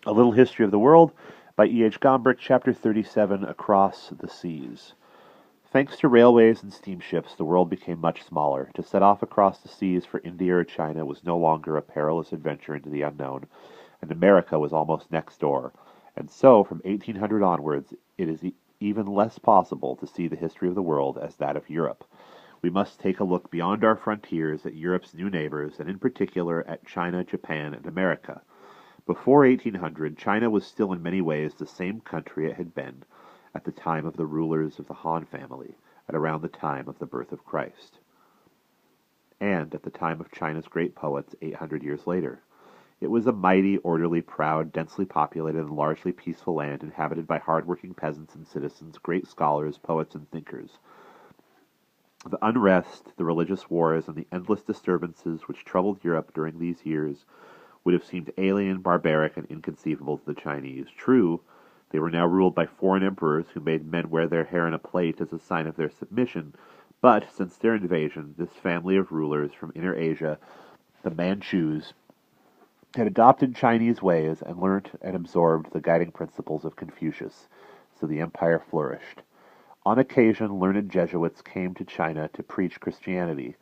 A Little History of the World by E.H. Gombrich, Chapter 37, Across the Seas. Thanks to railways and steamships, the world became much smaller. To set off across the seas for India or China was no longer a perilous adventure into the unknown, and America was almost next door. And so, from 1800 onwards, it is even less possible to see the history of the world as that of Europe. We must take a look beyond our frontiers at Europe's new neighbors, and in particular at China, Japan, and America. Before 1800, China was still in many ways the same country it had been at the time of the rulers of the Han family, at around the time of the birth of Christ, and at the time of China's great poets 800 years later. It was a mighty, orderly, proud, densely populated, and largely peaceful land inhabited by hard-working peasants and citizens, great scholars, poets, and thinkers. The unrest, the religious wars, and the endless disturbances which troubled Europe during these years would have seemed alien, barbaric, and inconceivable to the Chinese. True, they were now ruled by foreign emperors who made men wear their hair in a plait as a sign of their submission, but since their invasion, this family of rulers from Inner Asia, the Manchus, had adopted Chinese ways and learnt and absorbed the guiding principles of Confucius, so the empire flourished. On occasion, learned Jesuits came to China to preach Christianity.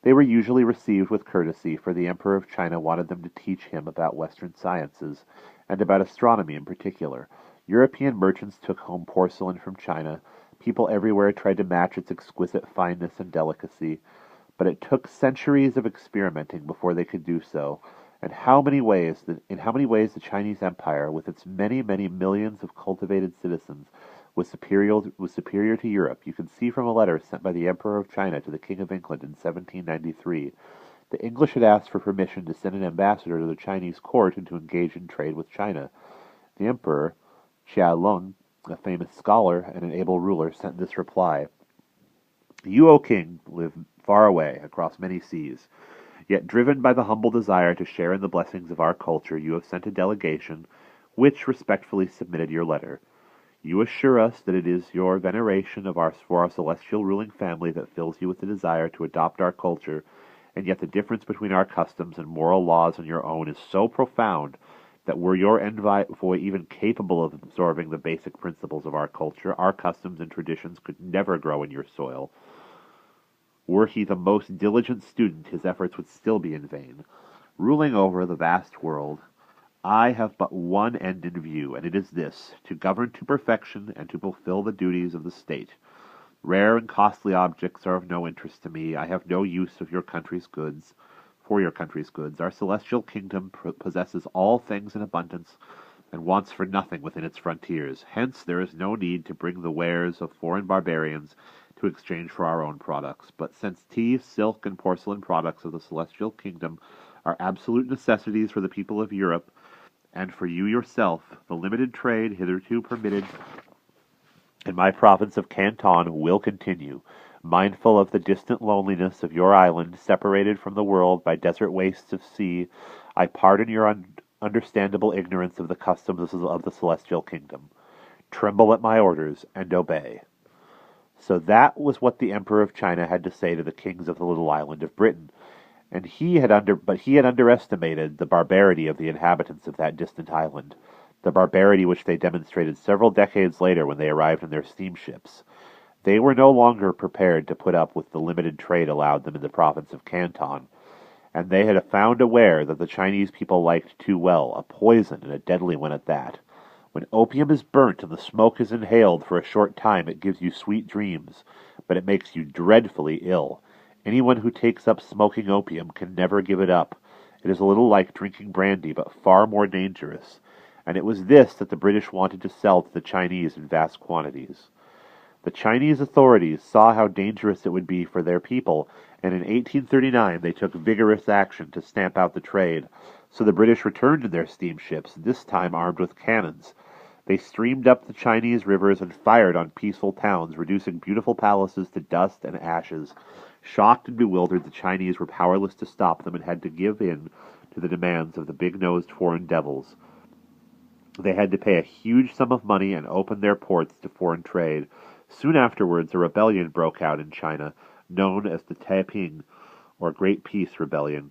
They were usually received with courtesy, for the Emperor of China wanted them to teach him about Western sciences, and about astronomy in particular. European merchants took home porcelain from China. People everywhere tried to match its exquisite fineness and delicacy, but it took centuries of experimenting before they could do so. And in how many ways the Chinese Empire, with its many, many millions of cultivated citizens, was superior to Europe, you can see from a letter sent by the Emperor of China to the King of England in 1793. The English had asked for permission to send an ambassador to the Chinese court and to engage in trade with China. The Emperor, Chia Lung, a famous scholar and an able ruler, sent this reply: "You, O King, live far away, across many seas. Yet, driven by the humble desire to share in the blessings of our culture, you have sent a delegation, which respectfully submitted your letter. You assure us that it is your veneration for our celestial ruling family that fills you with the desire to adopt our culture, and yet the difference between our customs and moral laws and your own is so profound that were your envoy even capable of absorbing the basic principles of our culture, our customs and traditions could never grow in your soil. Were he the most diligent student, his efforts would still be in vain. Ruling over the vast world, I have but one end in view, and it is this: to govern to perfection and to fulfill the duties of the state. Rare and costly objects are of no interest to me. I have no use for your country's goods. Our celestial kingdom possesses all things in abundance, and wants for nothing within its frontiers. Hence there is no need to bring the wares of foreign barbarians to exchange for our own products. But since tea, silk, and porcelain products of the celestial kingdom are absolute necessities for the people of Europe, and for you yourself, the limited trade hitherto permitted in my province of Canton will continue. Mindful of the distant loneliness of your island, separated from the world by desert wastes of sea, I pardon your understandable ignorance of the customs of the celestial kingdom. Tremble at my orders, and obey." So that was what the Emperor of China had to say to the kings of the little island of Britain. And he had underestimated the barbarity of the inhabitants of that distant island, the barbarity which they demonstrated several decades later when they arrived in their steamships. They were no longer prepared to put up with the limited trade allowed them in the province of Canton, and they had found a ware that the Chinese people liked too well, a poison, and a deadly one at that. When opium is burnt and the smoke is inhaled for a short time, it gives you sweet dreams, but it makes you dreadfully ill. Anyone who takes up smoking opium can never give it up. It is a little like drinking brandy, but far more dangerous. And it was this that the British wanted to sell to the Chinese in vast quantities. The Chinese authorities saw how dangerous it would be for their people, and in 1839 they took vigorous action to stamp out the trade. So the British returned to their steamships, this time armed with cannons. They streamed up the Chinese rivers and fired on peaceful towns, reducing beautiful palaces to dust and ashes. Shocked and bewildered, the Chinese were powerless to stop them and had to give in to the demands of the big-nosed foreign devils. They had to pay a huge sum of money and open their ports to foreign trade. Soon afterwards, a rebellion broke out in China, known as the Taiping, or Great Peace Rebellion.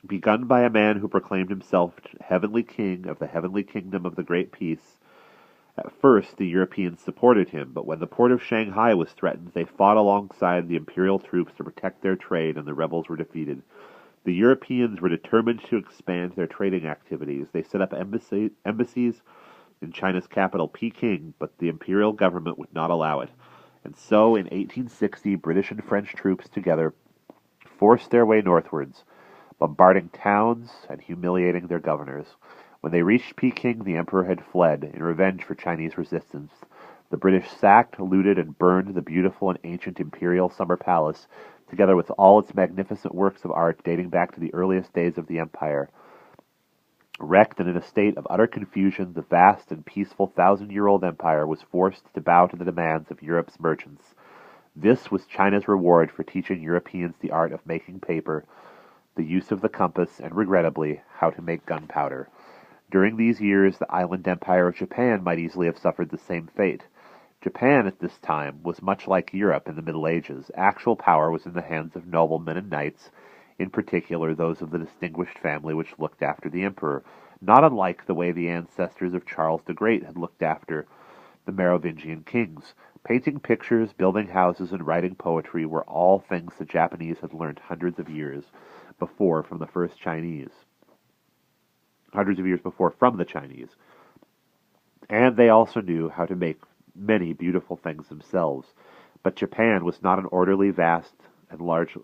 Begun by a man who proclaimed himself heavenly king of the heavenly kingdom of the Great Peace. At first, the Europeans supported him, but when the port of Shanghai was threatened, they fought alongside the imperial troops to protect their trade, and the rebels were defeated. The Europeans were determined to expand their trading activities. They set up embassies in China's capital, Peking, but the imperial government would not allow it. And so, in 1860, British and French troops together forced their way northwards, bombarding towns and humiliating their governors. When they reached Peking, the emperor had fled in revenge for Chinese resistance. The British sacked, looted, and burned the beautiful and ancient imperial summer palace, together with all its magnificent works of art dating back to the earliest days of the empire. Wrecked and in a state of utter confusion, the vast and peaceful thousand-year-old empire was forced to bow to the demands of Europe's merchants. This was China's reward for teaching Europeans the art of making paper, the use of the compass, and regrettably, how to make gunpowder. During these years, the island empire of Japan might easily have suffered the same fate. Japan at this time was much like Europe in the Middle Ages. Actual power was in the hands of noblemen and knights, in particular those of the distinguished family which looked after the emperor, not unlike the way the ancestors of Charles the Great had looked after the Merovingian kings. Painting pictures, building houses, and writing poetry were all things the Japanese had learned hundreds of years before from the Chinese. And they also knew how to make many beautiful things themselves. But Japan was not an orderly, vast, and largely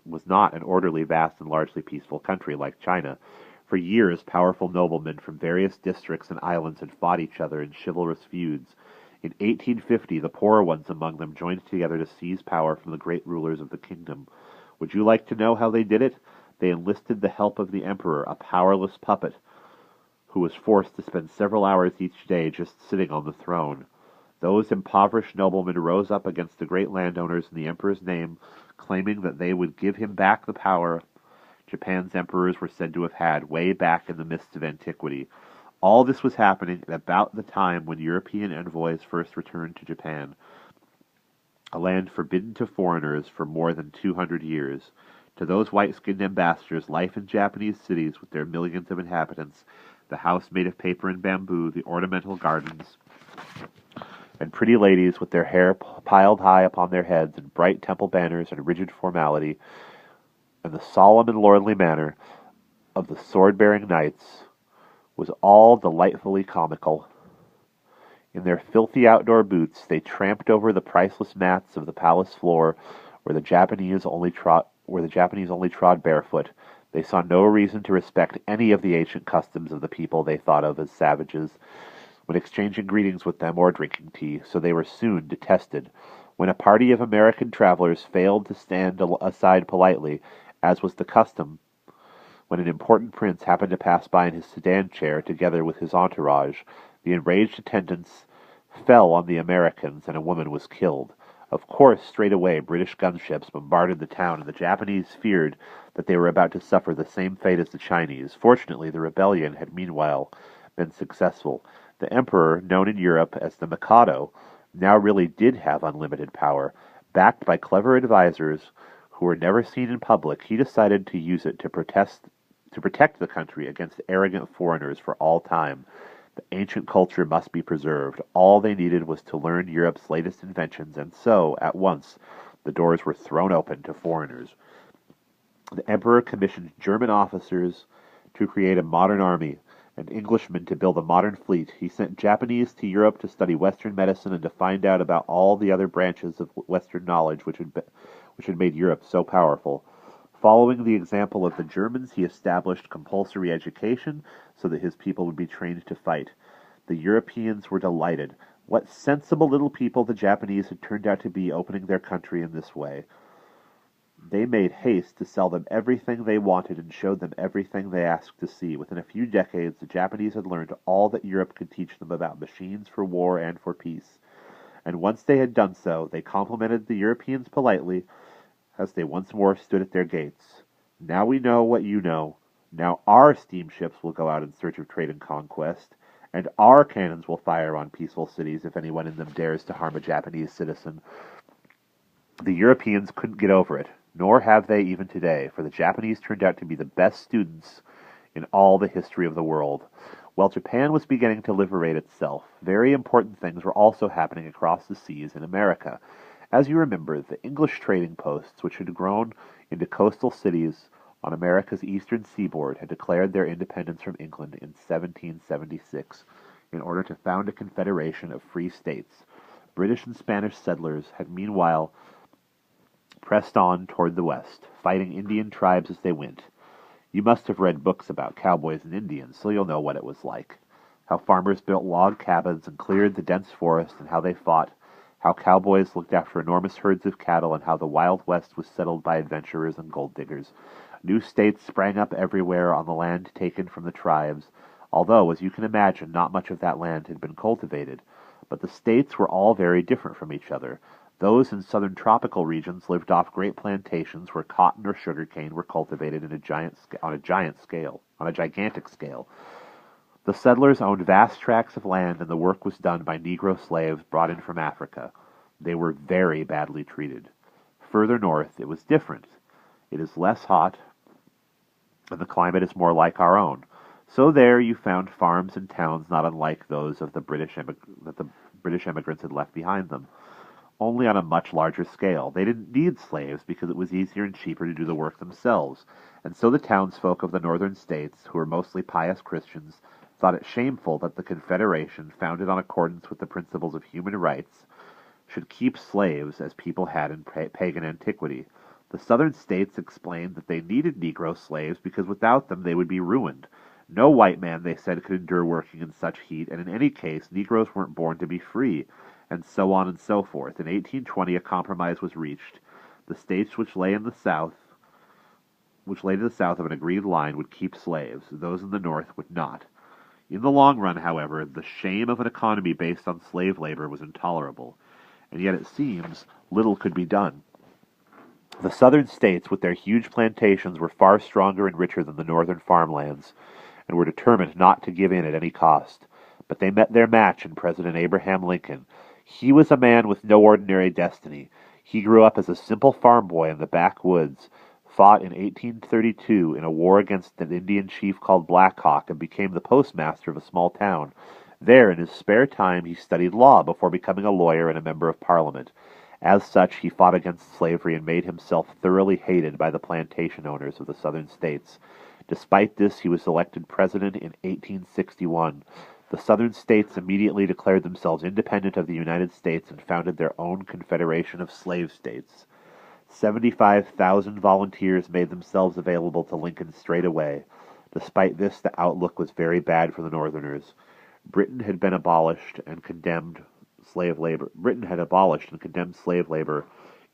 peaceful country like China. For years, powerful noblemen from various districts and islands had fought each other in chivalrous feuds. In 1850, the poorer ones among them joined together to seize power from the great rulers of the kingdom. Would you like to know how they did it? They enlisted the help of the emperor, a powerless puppet, who was forced to spend several hours each day just sitting on the throne. Those impoverished noblemen rose up against the great landowners in the emperor's name, claiming that they would give him back the power Japan's emperors were said to have had way back in the mists of antiquity. All this was happening at about the time when European envoys first returned to Japan, a land forbidden to foreigners for more than 200 years. To those white-skinned ambassadors, life in Japanese cities with their millions of inhabitants, the house made of paper and bamboo, the ornamental gardens, and pretty ladies with their hair piled high upon their heads, and bright temple banners and rigid formality, and the solemn and lordly manner of the sword-bearing knights, was all delightfully comical. In their filthy outdoor boots, they tramped over the priceless mats of the palace floor, where the Japanese only trod barefoot. They saw no reason to respect any of the ancient customs of the people they thought of as savages when exchanging greetings with them or drinking tea, so they were soon detested. When a party of American travelers failed to stand aside politely, as was the custom when an important prince happened to pass by in his sedan chair together with his entourage, the enraged attendants fell on the Americans and a woman was killed. Of course, straight away, British gunships bombarded the town, and the Japanese feared that they were about to suffer the same fate as the Chinese. Fortunately, the rebellion had meanwhile been successful. The emperor, known in Europe as the Mikado, now really did have unlimited power. Backed by clever advisers who were never seen in public, he decided to use it to protect the country against arrogant foreigners for all time. The ancient culture must be preserved. All they needed was to learn Europe's latest inventions, and so, at once, the doors were thrown open to foreigners. The emperor commissioned German officers to create a modern army, and Englishmen to build a modern fleet. He sent Japanese to Europe to study Western medicine and to find out about all the other branches of Western knowledge which had made Europe so powerful. Following the example of the Germans, he established compulsory education so that his people would be trained to fight. The Europeans were delighted. What sensible little people the Japanese had turned out to be, opening their country in this way. They made haste to sell them everything they wanted and showed them everything they asked to see. Within a few decades, the Japanese had learned all that Europe could teach them about machines for war and for peace. And once they had done so, they complimented the Europeans politely as they once more stood at their gates. Now we know what you know. Now our steamships will go out in search of trade and conquest, and our cannons will fire on peaceful cities if anyone in them dares to harm a Japanese citizen. The Europeans couldn't get over it. Nor have they even today, for the Japanese turned out to be the best students in all the history of the world. While Japan was beginning to liberate itself, very important things were also happening across the seas in America. As you remember, the English trading posts, which had grown into coastal cities on America's eastern seaboard, had declared their independence from England in 1776 in order to found a confederation of free states. British and Spanish settlers had meanwhile pressed on toward the west, fighting Indian tribes as they went. You must have read books about cowboys and Indians, so you'll know what it was like. How farmers built log cabins and cleared the dense forest, and how they fought. How cowboys looked after enormous herds of cattle, and how the Wild West was settled by adventurers and gold diggers. New states sprang up everywhere on the land taken from the tribes, although, as you can imagine, not much of that land had been cultivated. But the states were all very different from each other. Those in southern tropical regions lived off great plantations where cotton or sugar cane were cultivated on a gigantic scale. The settlers owned vast tracts of land, and the work was done by Negro slaves brought in from Africa. They were very badly treated. Further north, it was different. It is less hot, and the climate is more like our own. So there you found farms and towns not unlike those of that the British immigrants had left behind them, only on a much larger scale. They didn't need slaves because it was easier and cheaper to do the work themselves, and so the townsfolk of the northern states, who were mostly pious Christians, thought it shameful that the Confederation, founded on accordance with the principles of human rights, should keep slaves as people had in pagan antiquity. The southern states explained that they needed Negro slaves because without them they would be ruined. No white man, they said, could endure working in such heat, and in any case, Negroes weren't born to be free, and so on and so forth. In 1820, a compromise was reached. The states which lay to the south of an agreed line would keep slaves. Those in the north would not. In the long run, however, the shame of an economy based on slave labor was intolerable, and yet it seems little could be done. The southern states, with their huge plantations, were far stronger and richer than the northern farmlands, and were determined not to give in at any cost. But they met their match in President Abraham Lincoln. He was a man with no ordinary destiny. He grew up as a simple farm boy in the backwoods, fought in 1832 in a war against an Indian chief called Black Hawk, and became the postmaster of a small town. There, in his spare time, he studied law before becoming a lawyer and a member of Parliament. As such, he fought against slavery and made himself thoroughly hated by the plantation owners of the southern states. Despite this, he was elected president in 1861. The southern states immediately declared themselves independent of the United States and founded their own confederation of slave states. 75,000 volunteers made themselves available to Lincoln straight away. Despite this, the outlook was very bad for the Northerners. Britain had abolished and condemned slave labor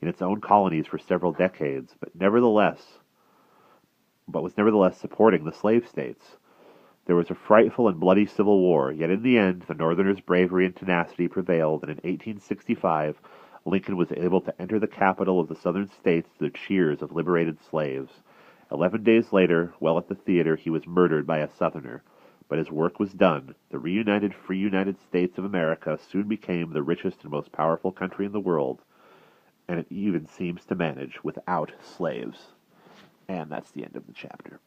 in its own colonies for several decades, but was nevertheless supporting the slave states. There was a frightful and bloody civil war, yet in the end the Northerners' bravery and tenacity prevailed, and in 1865 Lincoln was able to enter the capital of the Southern states to the cheers of liberated slaves. 11 days later, while at the theater, he was murdered by a Southerner. But his work was done. The reunited Free United States of America soon became the richest and most powerful country in the world, and it even seems to manage without slaves. And that's the end of the chapter.